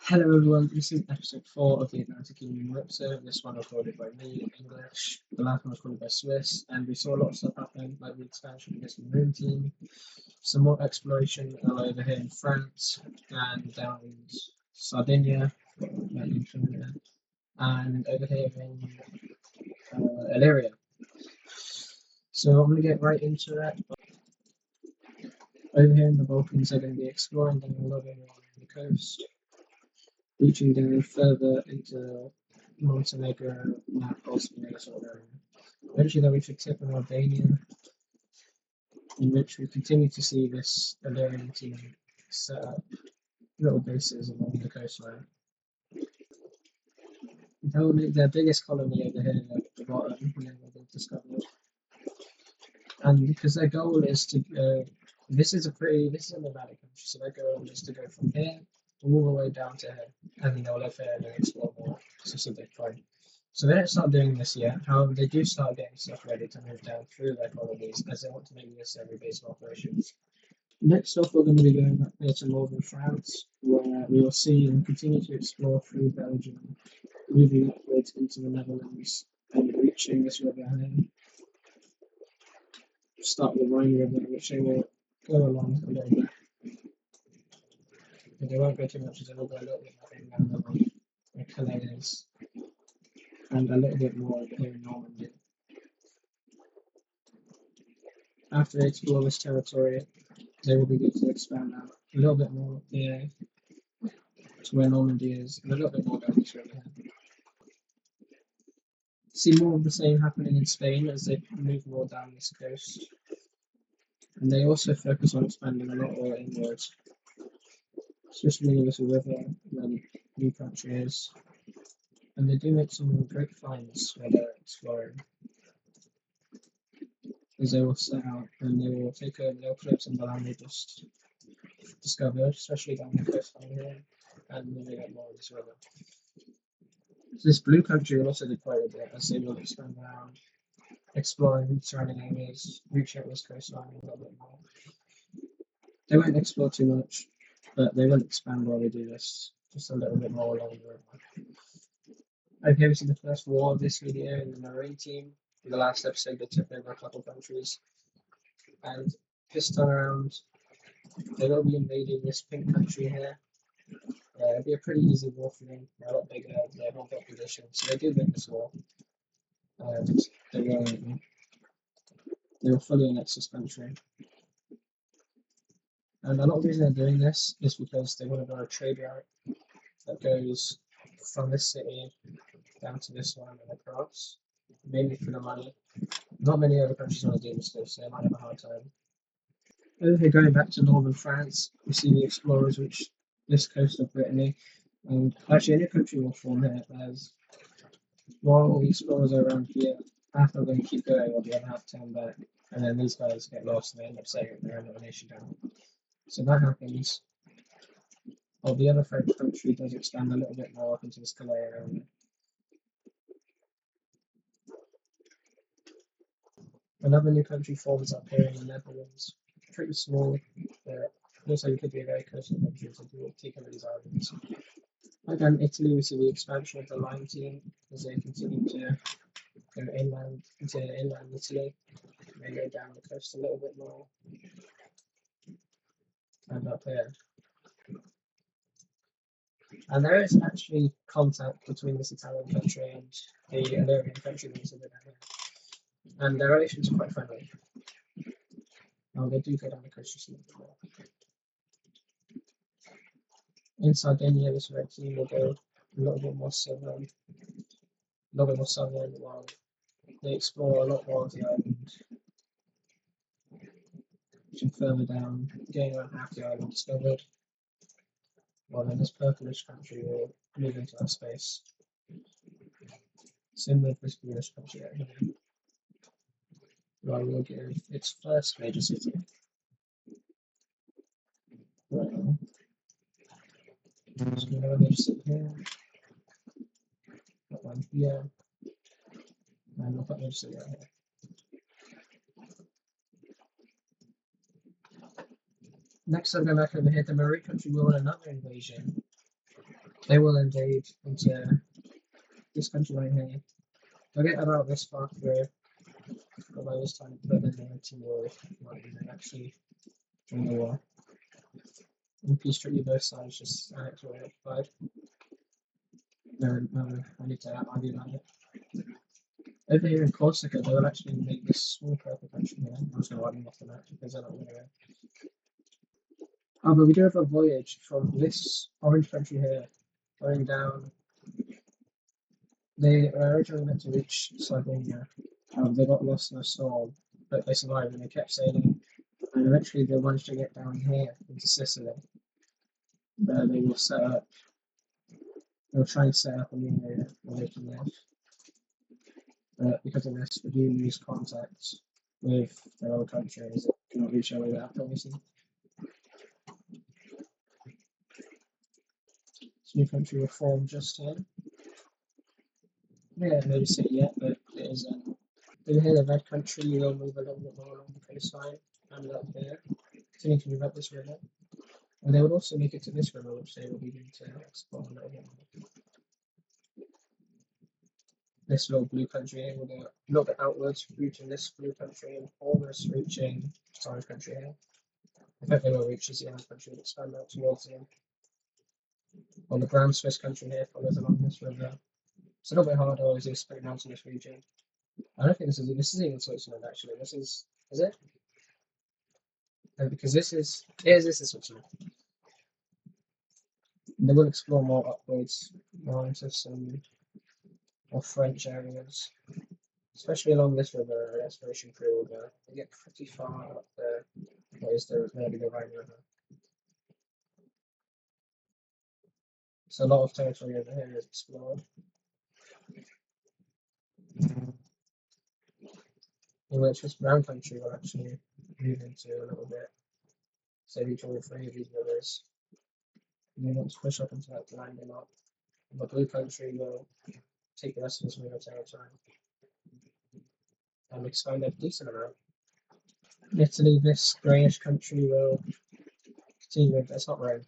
Hello everyone, this is episode 4 of the Atlantic Union episode. This one recorded by me in English. The last one was recorded by Swiss, and we saw a lot of stuff happen, like the expansion of this marine team, some more exploration over here in France, and down in Sardinia, and over here in Illyria. So I'm going to get right into that. Over here in the Balkans, they're going to be exploring down a little bit more on the coast, reaching down further into Montenegro, Bosnia, sort of area. Eventually, they'll reach a tip in Albania, in which we continue to see this Illyrian team set up little bases along the coastline. They'll make their biggest colony over here at the bottom, where they've discovered. And because their goal is to, this is a nomadic country, so their goal is to go from here all the way down to here, and then they'll live here and then explore more. So they find. So they don't start doing this yet. However, they do start getting stuff ready to move down through their colonies as they want to make this every base of operations. Next off, we're going to be going up here to northern France, where we will see and continue to explore through Belgium, moving upwards into the Netherlands and reaching this river here. Start with the Rhine River, which they will go along a little bit. But they won't go too much, as they will go a little bit more inland where Calais is, and a little bit more over here in Normandy. After they explore this territory, they will begin to expand out a little bit more up here to where Normandy is, and a little bit more down this river here. See more of the same happening in Spain as they move more down this coast. And they also focus on expanding a lot more inwards, especially near this river where the new country is. And they do make some great finds where they're exploring. As they will set out and they will they'll put up some of the land they just discovered, especially down the coastline here, and moving up more of this river. So this blue country will also do quite a bit as they will expand around, exploring surrounding areas, reach out this coastline a little bit more. They won't explore too much, but they will expand while they do this, just a little bit more along the river. Okay, we see the first war of this video in the Marine team. In the last episode, they took over a couple countries, and this time around, they will be invading this pink country here. It'll be a pretty easy war for them. They're a lot bigger, they have more population, so they do win this war. They will fully annex this country. And a lot of the reason they're doing this is because they want to build a trade route that goes from this city down to this one and across, mainly for the money. Not many other countries want to do this though, so they might have a hard time. Over here, going back to northern France, we see the explorers reach this coast of Brittany, and actually a new country will form here as while all the explorers are around here, half of them keep going while the other half turn back, and then these guys get lost and they end up saying their own nation down. So that happens. While the other French country does expand a little bit more up into this Calais area. Another new country forms up here in the Netherlands. Pretty small, but also it could be a very coastal country to take over these islands. Again, Italy, we see the expansion of the Line team as they continue to go inland into inland Italy. They go down the coast a little bit more. And up here. And there is actually contact between this Italian country and the Illyrian country that is over here. And their relations are quite friendly. Now they do go down the coast just a little bit more. In Sardinia, this red team will go a little bit more southern, while they explore a lot more of the island. Reaching further down, getting around half the island discovered. Well, then this purplish country will move into that space. Similar to this bluish country right here. Right, we'll get its first major city. Right now. So we have a major city here. Got one here. And we'll put major city right here. Next, I'm going back over here. The Marie country will win another invasion. they will invade into this country right here. They'll get about this far through, but by this time, but then the anti war might actually join the war. And peace treaty both sides just annex or occupied. No, I need to argue about it. Over here in Corsica, they will actually make this small purple country here. I'm just going to write them off the map because they're not going to go. Oh, but we do have a voyage from this orange country here, going down. They were originally meant to reach Sardinia. They got lost in a storm, but they survived and they kept sailing. And eventually they managed to get down here into Sicily. Where they will set up, they'll try and set up a new area where they can live. But because of this, we do lose contact with their old countries that cannot reach our way without policing. This new country will form just here. Yeah, maybe say yet, but it is. Over here, the red country, will move a little bit more along the coastline and up here, continue to move up this river. And they would also make it to this river, which they will begin to explore a little bit more. This little blue country here will go a little bit outwards, reaching this blue country and almost reaching this orange country here. I think they will reach this orange country and expand out towards them. On the brown Swiss country here follows along this river. It's a little bit harder, as it's a pretty mountainous region. I don't think this is even Switzerland actually. This is it? No, because this is Switzerland. They will explore more upwards, more into some more French areas, especially along this river. An exploration crew will go. They get pretty far up there. What is there? Maybe the Rhine River. So a lot of territory over here is explored. In which this brown country will actually move into a little bit. So reach all three of these rivers. And they want to push up into that landing up. The blue country will take the rest of this river territory and expand a decent amount. Italy, this greyish country will continue with it's not rain,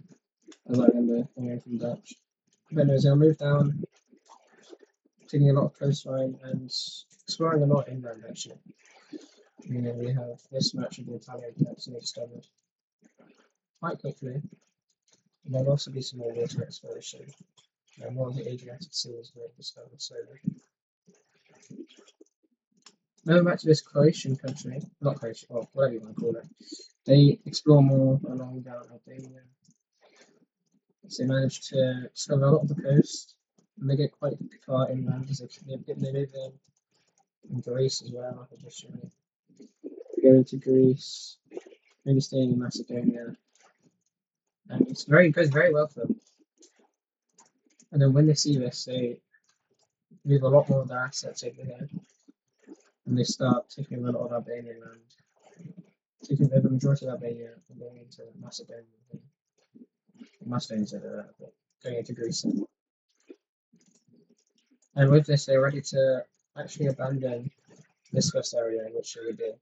as I remember hearing from Dutch. But anyways, they'll move down, taking a lot of coastline and exploring a lot inland actually. You know, we have this much of the Italian peninsula discovered quite quickly. And there'll also be some more water exploration. And more of the Adriatic Sea is being discovered slowly. Going back to this Croatian country, not Croatia, or whatever you want to call it, they explore more along down Albania. So they manage to discover a lot of the coast, and they get quite far inland because they live in Greece as well, additionally. They go into Greece, maybe staying in Macedonia, and it goes very well for them. And then when they see this, they move a lot more of their assets over here, and they start taking a lot of Albanian land, taking over the majority of Albania and going into Macedonia. Macedonia's over there, but going into Greece. And with this, they're ready to actually abandon this first area, which they did.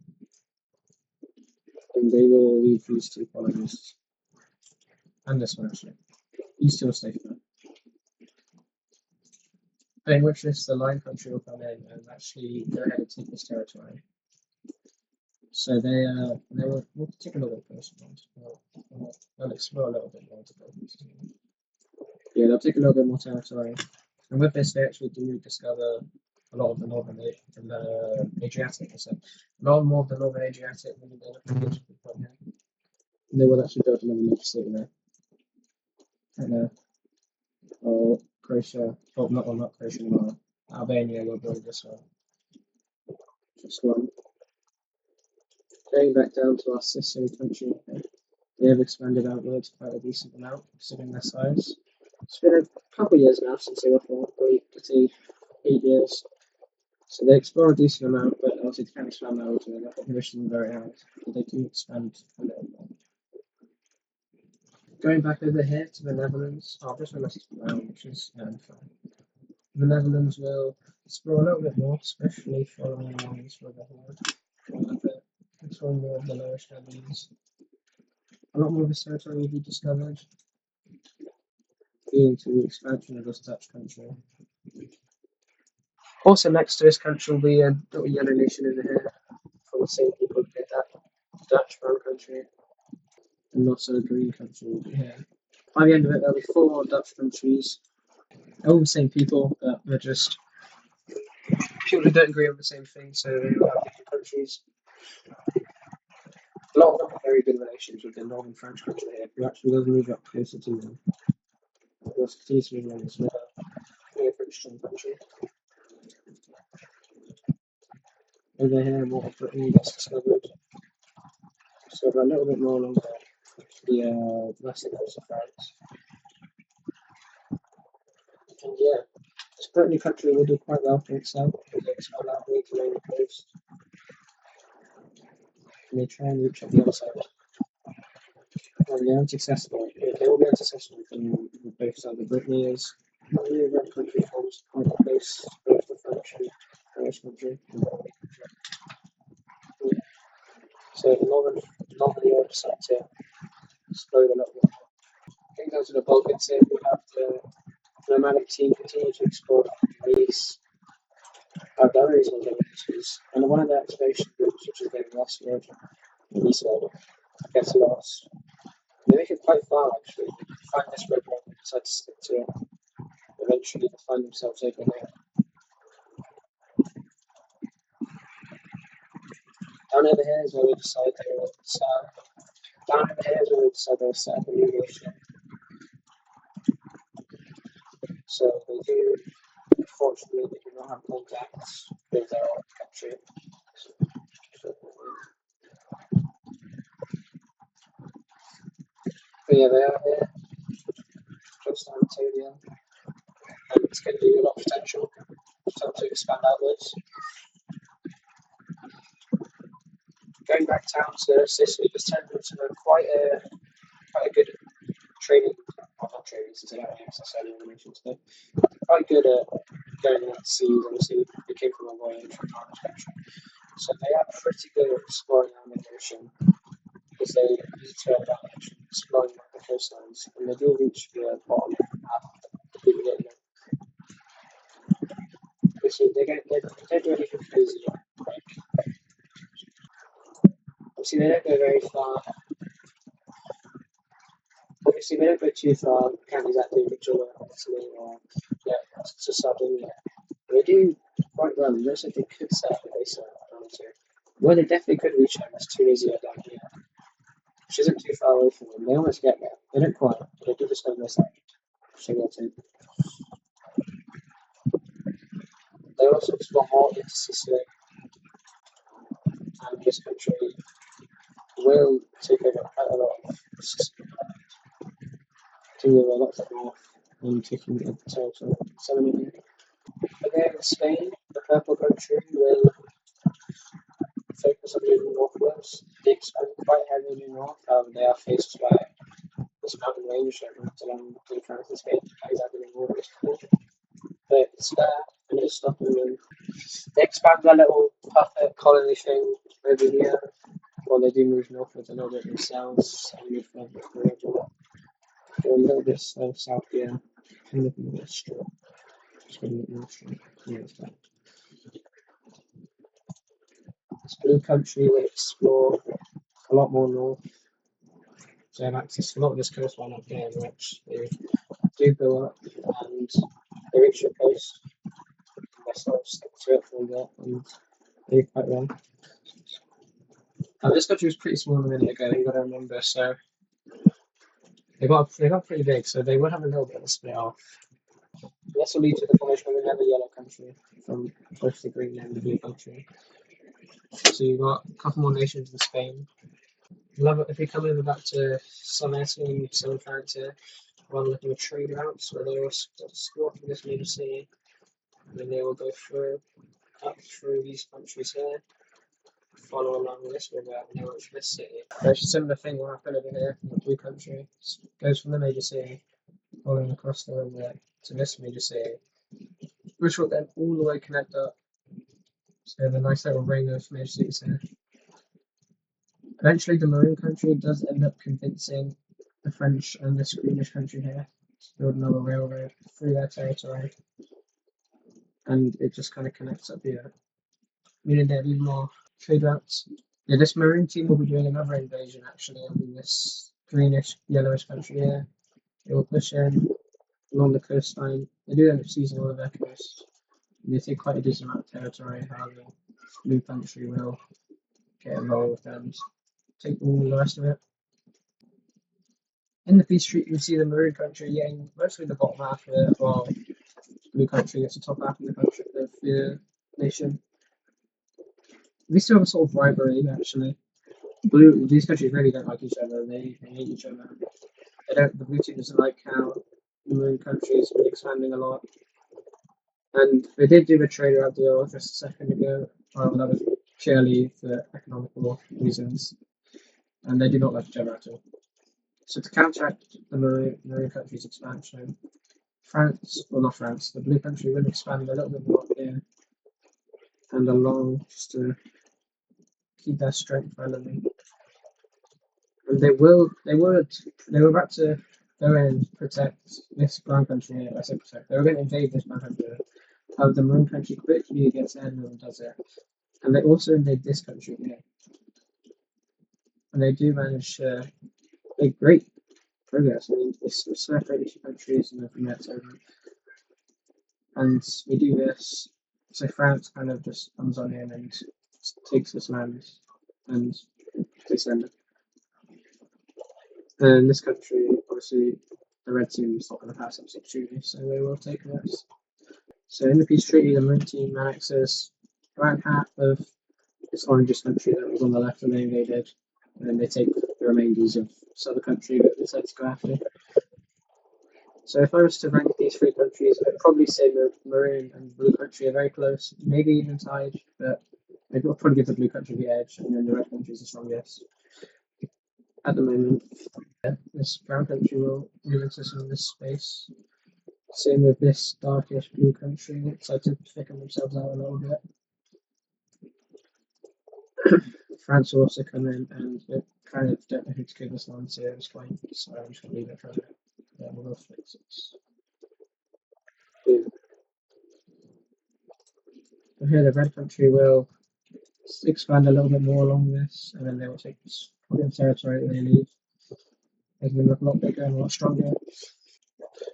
And they will leave these two colonies. And this one actually. These two will stay for now. But in which this the Lion country will come in and actually go ahead and take this territory. So they will take a little bit closer. They'll explore a little bit more to go. Yeah, they'll take a little bit more territory. And with this, they actually do discover a lot of the northern Adriatic. So a lot more of the northern Adriatic than the and they will actually build another major city there. And Croatia, not Croatia anymore. Albania will build this one. Just one. Going back down to our Sicily country, they have expanded outwards quite a decent amount, considering their size. It's been a couple of years now since they were formed, probably 8 years. So they explore a decent amount, but obviously they can't expand that over. Their population is very high, but they do expand a little bit. Going back over here to the Netherlands, this one is which is fine. The Netherlands will explore a little bit more, especially following along this river here. Exploring more of the lower Netherlands. A lot more of this territory will be discovered. leading to the expansion of this Dutch country. Also next to this country will be a little yellow nation over here from the same people who did that Dutch brown country, and also a green country will be here. By the end of it, there'll be 4 Dutch countries, all the same people, but they're just people who don't agree on the same thing, so they will have different countries. A lot of them have very good relations with the northern French country here, who actually does move up closer to them. Of course, continues to be known as a Christian country. Over here, more of Britain gets discovered. So we're a little bit more along the western coast of France. And yeah, this Brittany country will do quite well for itself because they expand out way to the coast. And they try and reach up the other side. And they're unsuccessful. They will be unsuccessful from both sides of Brittany is. The red country forms quite close both the French and Irish country. So the northern Europe decides to explode a little bit more. I think those are the Balkans here. We have the nomadic team continue to explore these boundaries and limitations. And one of the exploration groups, which is the westward and eastward, gets lost. They make it quite far actually. They find this red one and decide to stick to it. Eventually they find themselves over here. Down over here is where we decide they will set up. Down over here is where we decide they will set up a new nation. So they do, unfortunately, they do not have contacts with their own country. But yeah, they are here, just Anatolia, and it's going to be a lot of potential to expand outwards. Going back down to Sicily, this turned into quite a good training, well not training since I don't have access to any information today, quite good at going out to sea. Obviously they came from a voyage from our perspective. So they are pretty good at exploring around the ocean because they use it to their advantage, exploring the coastlines, and they do reach the bottom at the beginning. They don't do anything crazy quick. Obviously they don't go very far. Obviously they don't go too far, can't exactly reach all the way to Italy or to Sardinia. But they do quite well. It looks like they could set up a base down here. Where they definitely could reach them is Tunisia down here, which isn't too far away from them. They almost get there. They don't quite, but they do just go this side. They also explore more into Sicily, and this country will take over quite a lot of Sicily, taking over lots of north and taking the territory. Again, Spain, the purple country, will focus on moving northwards. They expand quite heavily north. They are faced by this mountain range that runs along to France and Spain, exactly north. But it's there, and it's stopping them. They expand their little puppet colony thing over here, while they do move northwards a little bit themselves and move further forward. They're a little bit south here, kind of a bit straight. Just a bit more straight. Yeah, it's that. This blue country will explore a lot more north. So they have access to a lot of this coastline up here, which they do go up and they reach the coast. And they sort of stick to it for a bit and they do quite well. This country was pretty small a minute ago, you've got to remember, so they got pretty big, so they would have a little bit of a split off. This will lead to the formation of another yellow country from both the green and the blue country. So you've got a couple more nations in Spain. If we come over back to some Italy and some France here, we're looking at trade routes where they will explore from this major city, and then they will go up through these countries here, follow along this river, and they will reach this city. A similar thing will happen over here in the blue country. It goes from the major city, following across the river to this major city, which will then all the way connect up. So the nice little ring of major cities here. Eventually, the maroon country does end up convincing the French and this greenish country here build another railroad through their territory, and it just kind of connects up here, meaning there'll be more trade routes. Yeah, this marine team will be doing another invasion actually on this greenish, yellowish country here. It will push in along the coastline. They do end up seizing all of their coast. They take quite a decent amount of territory. How the blue country will get involved and take all the rest of it. In the peace treaty, you see the maroon country getting mostly the bottom half of it, while blue country gets the top half of the country of the nation. We still have a sort of rivalry actually. These countries really don't like each other. They hate each other. They don't. The blue team doesn't like how the maroon country has been expanding a lot. And they did do a trade route deal just a second ago. That was purely for economical reasons, and they do not like each other at all. So to counteract the maroon country's expansion, France, well not France, the blue country will expand a little bit more here and along just to keep their strength relevant. And they were about to go and protect this brown country here. I said protect. They were going to invade this brown country. However, the maroon country quickly gets in and does it. And they also invade this country here. And they do manage to make great progress. I mean, it's separated two countries and from that over. And we do this. So France kind of just comes on in and takes this land and they send it. And this country, obviously, the red team is not going to pass up this opportunity, so they will take this. So in the peace treaty, the maroon team annexes around half of this orangish country that was on the left that they invaded, and then they take the remainders of this other country that they decided to go after. So if I was to rank these three countries, I'd probably say the maroon and blue country are very close, maybe even tied, but I'd probably give the blue country the edge, and then the red country is the strongest. At the moment, this brown country will move into some of this space. Same with this darkish blue country, it's like to thicken themselves out a little bit. France will also come in and it kind of don't know who to give this land to at this point, so I'm just going to leave it for a bit. Yeah, we'll fix it. So here the red country will expand a little bit more along this, and then they will take this territory that they leave, making them look a lot bigger and a lot stronger.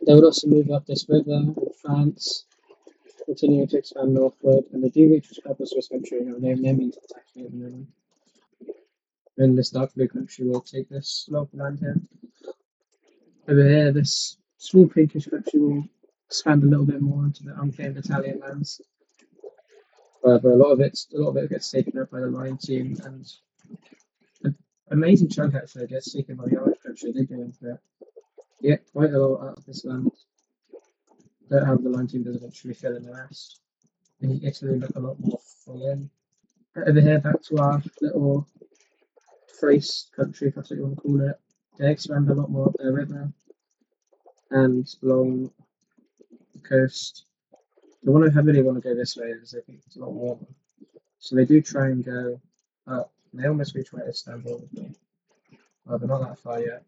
They would also move up this river in France, continuing to expand northward, and they do reach this purpose for this country, and they have no means of attacking it at the moment. Then this dark blue country will take this lot of land here. Over here, this small pinkish country will expand a little bit more into the unclaimed Italian lands. However, a lot of it gets taken up by the Lion team, and an amazing chunk actually gets taken by the Irish country. They go into it. They get quite a lot out of this land. Don't have the Lion team does eventually fill in the rest. And Italy look a lot more full in. Over here, back to our little Thrace country, if that's what you want to call it. They expand a lot more up their river and along the coast. The one I really want to go this way is I think it's a lot warmer. So they do try and go up. They almost reach where Istanbul would be. Well, they're not that far yet.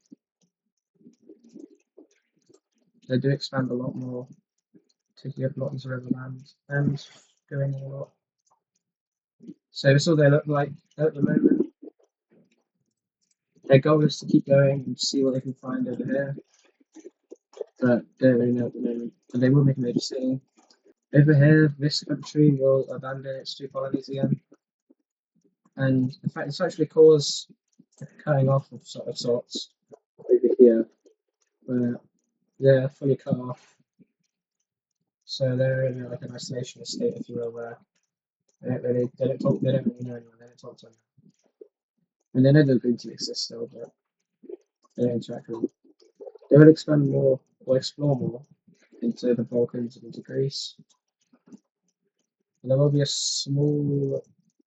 They do expand a lot more, taking up lots of river land and going a lot. So this is what they look like at the moment. Their goal is to keep going and see what they can find over here. But they don't really know at the moment. But they will make a major city. Over here, this country will abandon its two colonies again. And in fact, it's actually caused a cutting off of sorts over here, where they're fully cut off. So they're in like an isolationist state, if you will, where they don't really know anyone, they don't talk to anyone. And they know the green team exists still, but they don't interact with them. They will expand more or explore more into the Balkans and into Greece. And there will be a small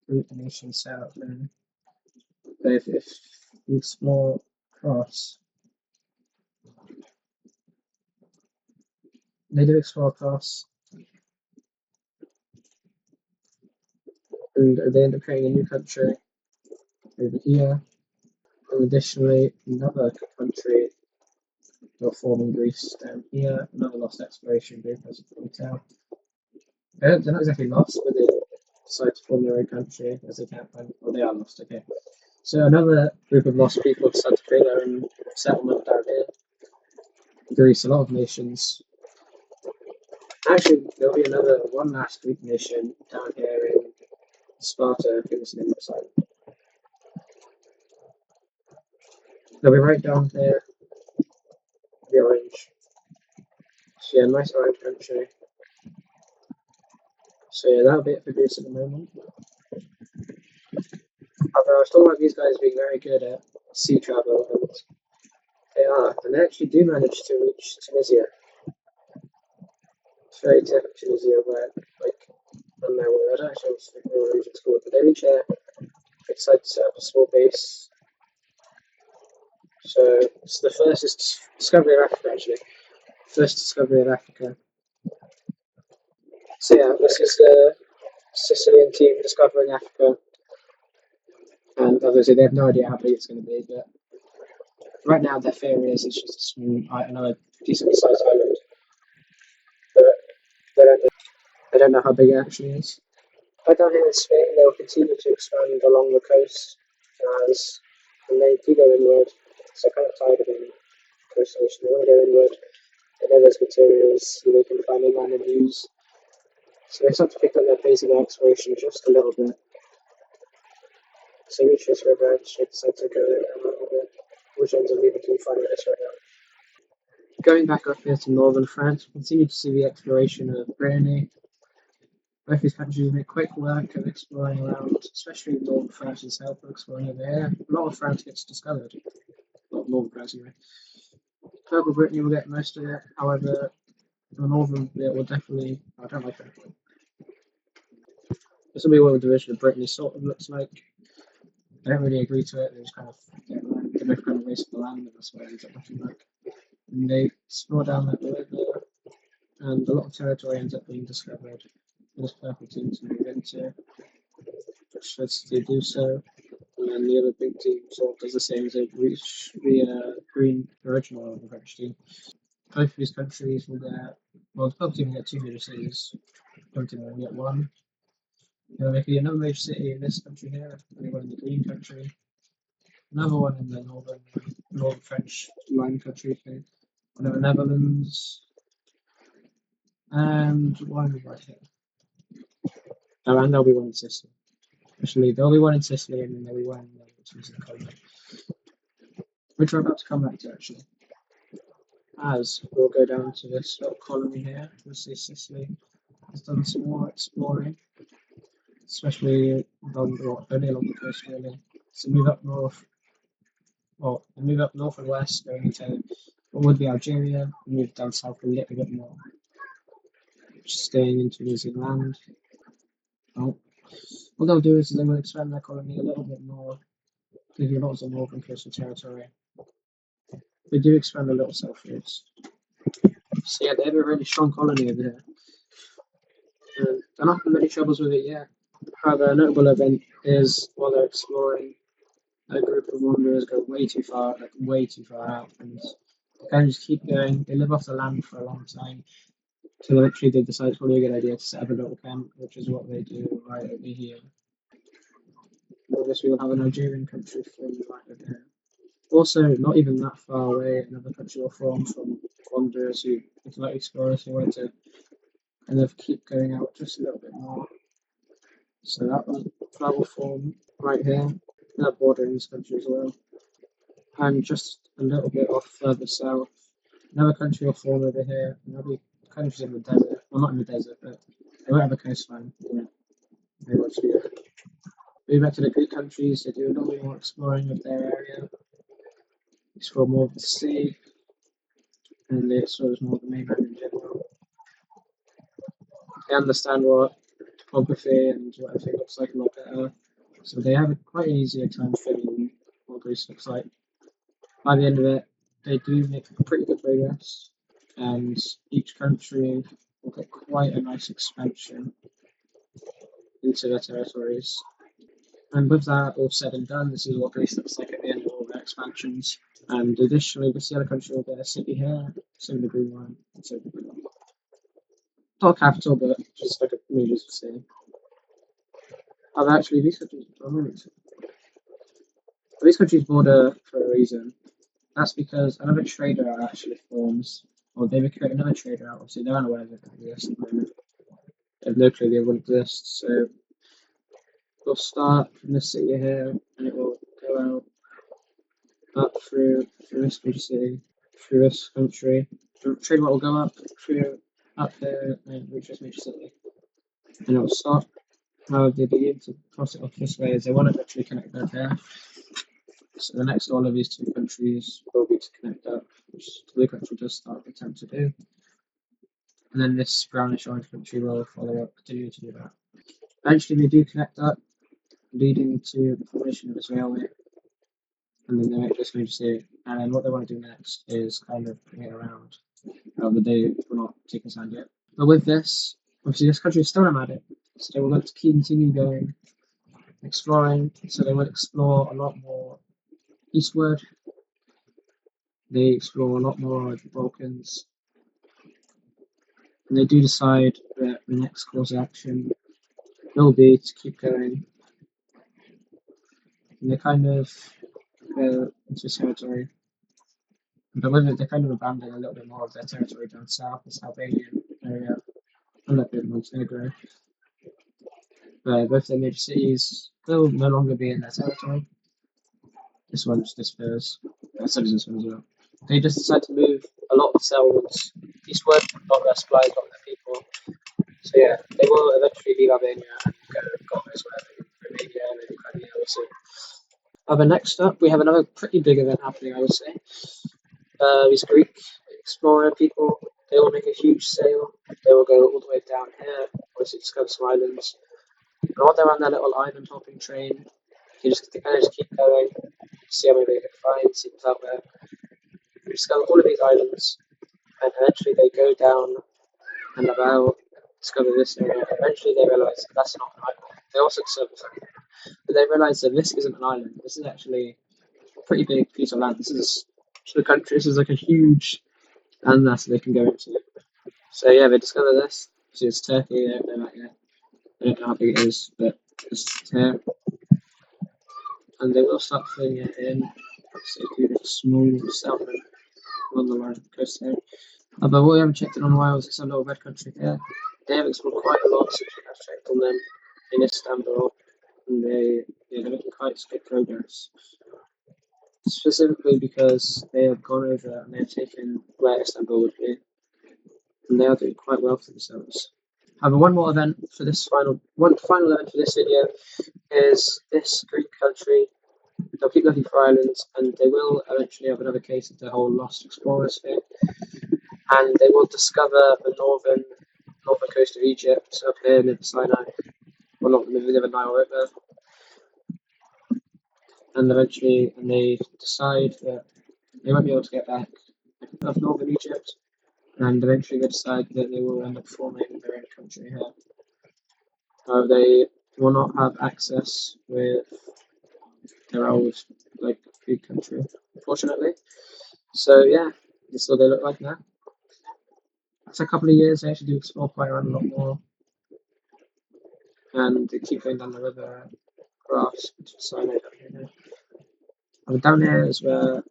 group of nations set up there. But if you explore across, they do explore across, and they end up creating a new country over here. And additionally, another country They'll form in Greece down here. Another lost exploration group, as you can tell. They're not exactly lost, but they decide to form their own country as they can't find. Well, they are lost, okay. So another group of lost people decide to create their own settlement down here. Greece, a lot of nations. Actually, there'll be one last Greek nation down here in Sparta, I think it's the name of the site. They'll be right down there, the orange. So yeah, nice orange country. So yeah, that'll be it for Greece at the moment. However, I was talking about these guys being very good at sea travel, and they are, and they actually do manage to reach Tunisia. It's very typical Tunisia where, like, I don't know, I don't actually think the region's called, but they reach there, they decide to set up a small base. So it's the first discovery of Africa, actually. First discovery of Africa. So yeah, this is the Sicilian team discovering Africa. And obviously they have no idea how big it's going to be, but right now their theory is it's just a small, another decently sized island. But they don't know how big it actually is. Right down here in Spain, they'll continue to expand along the coast and they do go inward. So they're kind of tired of being coastal, so they want to go inward. They know there's materials so they can find inland and use. So they start to pick up their pace of their exploration just a little bit. So reach this river and they decide to go a little bit, which ends up leading to finding this right now. Going back up here to northern France, we continue to see the exploration of Brittany. Both these countries make quick work of exploring around, especially northern France itself, exploring over here. A lot of France gets discovered. A lot of northern France anyway. Purple Brittany will get most of it, however, the northern bit will definitely. I don't like that. This will be what the division of Brittany sort of looks like. They don't really agree to it, they just kind of they both kind of waste the land, and that's what it ends up looking like. And they explore down that river, and a lot of territory ends up being discovered for this purple team to move into. As they do so, and then the other big team sort of does the same as they reach the green original of the French team. Both of these countries will get, well, the purple team will get 2 major cities, the purple team will get 1. There will be another major city in this country here, and one in the green country, another one in the northern French line country, one in the Netherlands, and one right here. Oh, and there'll be one in Sicily. Actually, there'll be one in Sicily, and then there'll be one in the colony, which we're about to come back to actually. As we'll go down to this little colony here, we'll see Sicily has done some more exploring, especially only along the coast really. So move up north, well, move up north and west, going into what would be Algeria, and move down south a little bit more, just staying in Tunisian land. Oh. What they'll do is they will expand their colony a little bit more, give you lots of northern coastal territory. They do expand a little southwards. So yeah, they have a really strong colony over here. And they're not having many troubles with it yet. However, a notable event is while they're exploring, a group of wanderers go way too far out, and they kind of just keep going. They live off the land for a long time. So eventually they decide it's probably a good idea to set up a little camp, which is what they do right over here. Obviously, we'll have a Nigerian country formed right over here. Also, not even that far away, another country will form from wanderers who, if like explorers who want to kind of keep going out just a little bit more. So that will form right here, they're bordering this country as well. And just a little bit off further south, another country will form over here, and there'll be countries in the desert. Well, not in the desert, but they won't have a coastline. They will actually move back to the Greek countries, they do a little bit more exploring of their area, explore more of the sea, and they explore more of the mainland in general. They understand what topography and what everything looks like a lot better, so they have quite an easier time figuring what Greece looks like. By the end of it, they do make pretty good progress, and each country will get quite a nice expansion into their territories. And with that all said and done, this is what Greece looks like at the end of all their expansions. And additionally, this yellow country will get a city here, same with the green one, and same with the blue one. Not a capital, but just like a major city. Actually, these countries border for a reason. That's because another trader actually forms, or they would create another trader out. Obviously, they're unaware that it exists at the moment. They have no clue they wouldn't exist. So we'll start from this city here, and it will go out up through this major city, through this country. The trade route will go up through up here and reach this major city, and it will stop. How they begin to cross it off this way is they want to actually connect up here. So the next goal of these two countries will be to connect up, which the blue country does start the attempt to do. And then this brownish orange country will follow up, continue to do that. Eventually they do connect up, leading to the formation of this railway. And then they make this major city. And then what they want to do next is kind of bring it around. However, they will not take a stand yet. But with this, obviously this country is still nomadic, so they will look to continue going, exploring. So they will explore a lot more eastward. They explore a lot more of the Balkans. And they do decide that the next course of action will be to keep going. And they kind of go into territory. But with it, they kind of abandon a little bit more of their territory down south, this Albanian area, and a bit of Montenegro. Both their major cities will no longer be in their territory. This one just disappears. So does this one as well. They just decide to move a lot of themselves eastward, not their supplies, not their people. So yeah, they will eventually leave Albania and go God knows where, maybe Romania, maybe Crimea, we'll see. But next up, we have another pretty big event happening, I would say. These Greek explorer people, they will make a huge sail. They will go all the way down here, obviously discover some islands. And while they're on their little island hopping train, they kind of just keep going, see how many they can find, see what's out there. They discover all of these islands, and eventually they go down and about discover this area. Eventually they realise that that's not an island. They also discover something, but they realise that this isn't an island. This is actually a pretty big piece of land. This is the country. This is like a huge landmass they can go into. So yeah, they discover this. See, it's Turkey. They don't know that yet. They don't know how big it is, but it's here. And they will start filling it in. So a small settlement along the line coast here. But what we haven't checked in on a while is this little red country here. They have explored quite a lot since we have checked on them in Istanbul, and they're making quite good progress. Specifically because they have gone over and they have taken where Istanbul would be, and they are doing quite well for themselves. However, one final event for this video is this Greek country. They'll keep looking for islands, and they will eventually have another case of the whole lost explorers thing. And they will discover the northern coast of Egypt, up here near the Sinai, or not near the Nile River. And eventually, they decide that they won't be able to get back of northern Egypt, and eventually they decide that they will end up forming their own country here. They will not have access with their old Greek country, unfortunately. So yeah, this is what they look like now. After a couple of years, they actually do explore quite around a lot more, and they keep going down the river, across to Sinai down here. And down here is where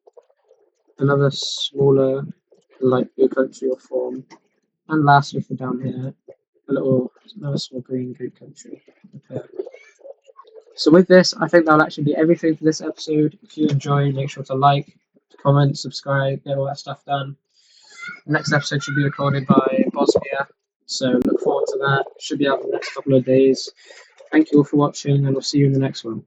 another smaller blue country will form, and lastly for down here, another small green Greek country. Okay. So with this, I think that'll actually be everything for this episode. If you enjoyed, make sure to like, comment, subscribe, get all that stuff done. The next episode should be recorded by Bosnia, so look forward to that. It should be out in the next couple of days. Thank you all for watching, and we'll see you in the next one.